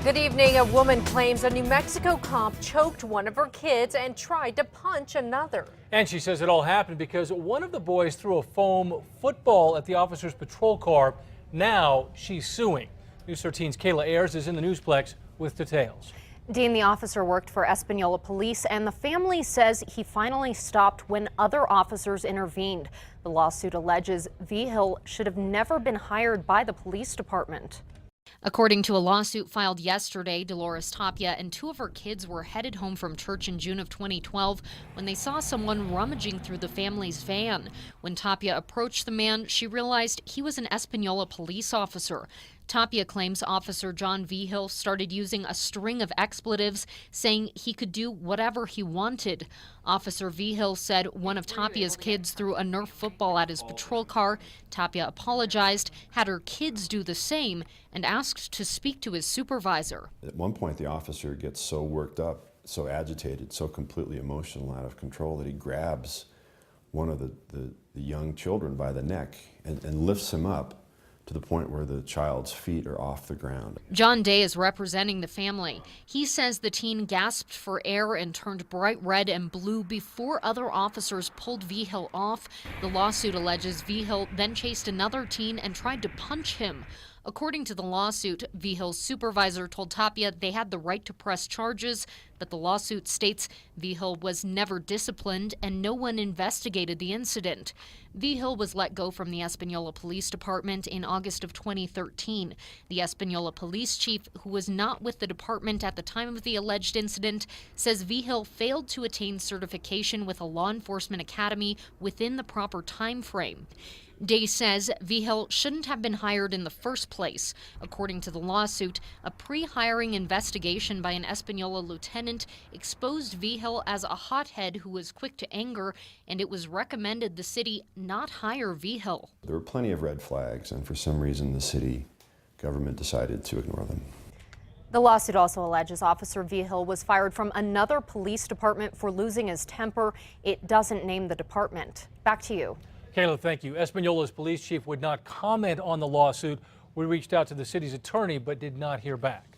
Good evening. A woman claims a New Mexico cop choked one of her kids and tried to punch another. And she says it all happened because one of the boys threw a foam football at the officer's patrol car. Now she's suing. News 13's Kayla Ayers is in the Newsplex with details. Dean, the officer worked for Española police, and the family says he finally stopped when other officers intervened. The lawsuit alleges Vigil should have never been hired by the police department. According to a lawsuit filed yesterday, Dolores Tapia and two of her kids were headed home from church in June of 2012 when they saw someone rummaging through the family's van. When Tapia approached the man, she realized he was an Española police officer. Tapia claims Officer John Vigil started using a string of expletives, saying he could do whatever he wanted. Officer Vigil said one of Tapia's kids threw a Nerf football at his patrol car. Tapia apologized, had her kids do the same, and asked to speak to his supervisor. At one point, the officer gets so worked up, so agitated, so completely emotional, out of control, that he grabs one of the young children by the neck and lifts him up to the point where the child's feet are off the ground. John Day is representing the family. He says the teen gasped for air and turned bright red and blue before other officers pulled Vigil off. The lawsuit alleges Vigil then chased another teen and tried to punch him. According to the lawsuit, Vigil's supervisor told Tapia they had the right to press charges, but the lawsuit states Vigil was never disciplined and no one investigated the incident. Vigil was let go from the Española Police Department in August of 2013. The Española police chief, who was not with the department at the time of the alleged incident, says Vigil failed to attain certification with a law enforcement academy within the proper time frame. Day says Vigil shouldn't have been hired in the first place. According to the lawsuit, a pre-hiring investigation by an Española lieutenant exposed Vigil as a hothead who was quick to anger, and it was recommended the city not hire Vigil. There were plenty of red flags, and for some reason the city government decided to ignore them. The lawsuit also alleges Officer Vigil was fired from another police department for losing his temper. It doesn't name the department. Back to you. Kayla, thank you. Española's police chief would not comment on the lawsuit. We reached out to the city's attorney but did not hear back.